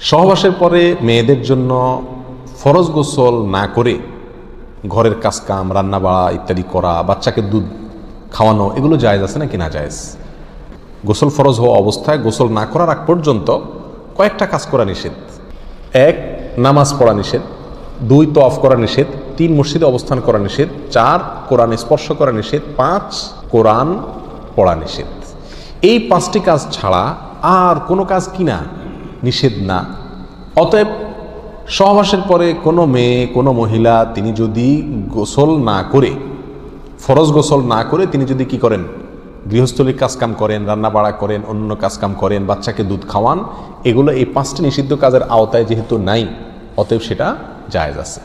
সহবাসের পরে মেয়েদের জন্য ফরজ গোসল না করে ঘরের কাজকাম রান্না বাড়া ইত্যাদি করা, বাচ্চাকে দুধ খাওয়ানো, এগুলো জায়েজ আছে নাকি না জায়েজ? গোসল ফরজ হওয়া অবস্থায় গোসল না করার আগ পর্যন্ত কয়েকটা কাজ করা নিষেধ। 1, নামাজ পড়া নিষেধ। 2, তওয়াফ করা নিষেধ। 3, মসজিদে অবস্থান করা নিষেধ। 4, কোরআন স্পর্শ করা নিষেধ। 5, কোরআন পড়া নিষেধ। এই 5টি কাজ ছাড়া আর কোনো কাজ কিনা নিষেধ না। অতএব সহবাসের পরে কোনো মেয়ে, কোনো মহিলা তিনি যদি গোসল না করে, ফরজ গোসল না করে তিনি যদি কি করেন, গৃহস্থলীর কাজকাম করেন, রান্না বাড়া করেন, অন্য কাজকাম করেন, বাচ্চাকে দুধ খাওয়ান, এগুলো এই 5টি নিষিদ্ধ কাজের আওতায় যেহেতু নাই, অতএব সেটা জায়েজ আছে।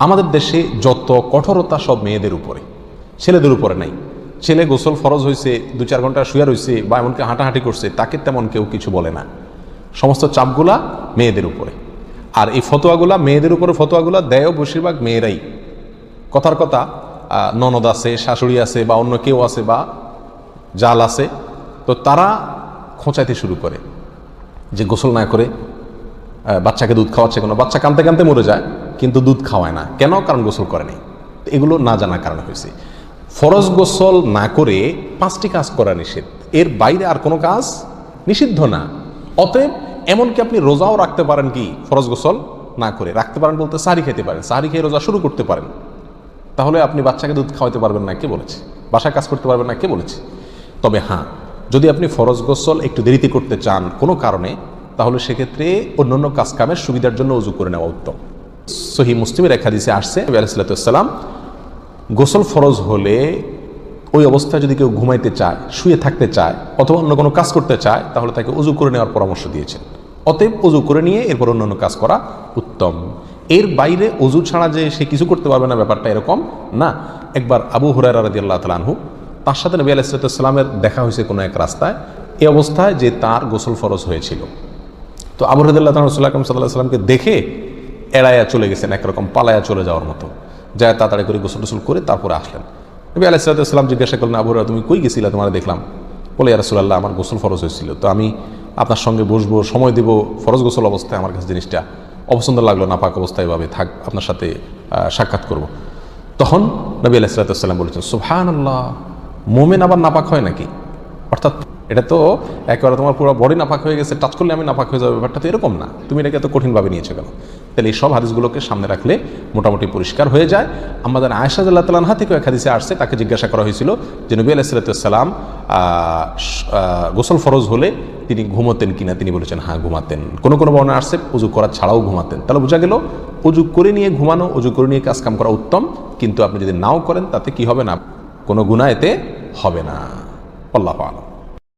আমাদের দেশে যত কঠোরতা সব মেয়েদের উপরে, ছেলেদের উপরে নাই। ছেলে গোসল ফরজ হয়েছে, 2-4 ঘন্টা শুয়ে রয়েছে বা এমনকি হাঁটাহাঁটি করছে, তাকে তেমন কেউ কিছু বলে না। সমস্ত চাপগুলা মেয়েদের উপরে। আর এই ফতোয়াগুলা মেয়েদের উপরে, ফতোয়াগুলা দেয়ও বেশিরভাগ মেয়েরাই। কথার কথা, ননদ আছে, শাশুড়ি আছে বা অন্য কেউ আছে বা জাল আছে, তো তারা খোঁচাইতে শুরু করে যে গোসল না করে বাচ্চাকে দুধ খাওয়াচ্ছে। কোনো বাচ্চা কাঁদতে কাঁদতে মরে যায় কিন্তু দুধ খাওয়ায় না, কেন? কারণ গোসল করেনি। এগুলো না জানার কারণে হয়েছে। ফরজ গোসল না করে 5টি কাজ করা নিষেধ, এর বাইরে আর কোনো কাজ নিষিদ্ধ না। অতএব এমনকি আপনি রোজাও রাখতে পারেন, কি ফরজ গোসল না করে রাখতে পারেন বলতে সাহরি খেতে পারেন, সাহরি খেয়ে রোজা শুরু করতে পারেন। তাহলে আপনি বাচ্চাকে দুধ খাওয়াতে পারবেন না, কে বলেছে? বাসায় কাজ করতে পারবেন না, কে বলেছে? তবে হ্যাঁ, যদি আপনি ফরজ গোসল একটু দেরিতে করতে চান কোনো কারণে, তাহলে সেক্ষেত্রে অন্যান্য কাজকামের সুবিধার জন্য ওযু করে নেওয়া উত্তম। সহিহ মুসলিমের এক হাদিসে আসছে, নবী আলাইহিস সালাম গোসল ফরজ হলে ওই অবস্থায় যদি কেউ ঘুমাইতে চায়, শুয়ে থাকতে চায় অথবা অন্য কোনো কাজ করতে চায়, তাহলে তাকে ওযু করে নেওয়ার পরামর্শ দিয়েছেন। অতএব ওযু করে নিয়ে এরপর অন্যান্য কাজ করা উত্তম। এর বাইরে ওযু ছাড়া যে সে কিছু করতে পারবে না, ব্যাপারটা এরকম না। একবার আবু হুরায়রা রাদিয়াল্লাহু তাআলা আনহু, তার সাথে নবী আলাইহিস সালামের দেখা হয়েছে কোনো এক রাস্তায়, এই অবস্থায় যে তার গোসল ফরজ হয়েছিল। তো আবু হুরায়রা রাদিয়াল্লাহু তাআলা রাসূলুল্লাহ সাল্লাল্লাহু আলাইহি ওয়াসাল্লামকে দেখে এড়াইয়া চলে গেছেন, একরকম পালায়া চলে যাওয়ার মতো, যায় তাড়াতাড়ি করে গোসল টোসল করে তারপরে আসলেন। নবী আলাইহিস সালাম জিজ্ঞাসা করলেন, আবু হুরায়রা তুমি কই গেছিলা, তোমার দেখলাম? বলে, ইয়া রাসূলুল্লাহ, আমার গোসল ফরজ হয়েছিল, তো আমি আপনার সঙ্গে বসবো, সময় দেব, ফরজ গোসল অবস্থায় আমার কাছে জিনিসটা অপছন্দ লাগলো, নাপাক অবস্থায় এভাবে থাক, আপনার সাথে সাক্ষাৎ করব। তখন নবী আলাইহিস সালাম বলেছেন, সুবহানাল্লাহ, মোমেন আবার নাপাক হয় নাকি? অর্থাৎ এটা তো একেবারে তোমার পুরো বডি নাপাক হয়ে গেছে, টাচ করলে আমি নাপাক হয়ে যাবে, ব্যাপারটা তো এরকম না, তুমি এটাকে এত কঠিনভাবে নিয়েছো কেন? তাহলে এই সব হাদিসগুলোকে সামনে রাখলে মোটামুটি পরিষ্কার হয়ে যায়। আমাদের আয়েশা রাদিয়াল্লাহু তাআলা আনহা থেকে এক হাদিসে আসছে, তাকে জিজ্ঞাসা করা হয়েছিল যে নবী আলাইহিস সালাম গোসল ফরজ হলে তিনি ঘুমাতেন কিনা, তিনি বলেছেন হ্যাঁ ঘুমাতেন। কোনো কোনো বর্ণনা আসছে ওযু করা ছাড়াও ঘুমাতেন। তাহলে বোঝা গেল ওযু করে নিয়ে ঘুমানো, ওযু করে নিয়ে কাজকাম করা উত্তম, কিন্তু আপনি যদি নাও করেন তাতে কি হবে না, কোনো গুনাহ এতে হবে না। আল্লাহু আ'লাম।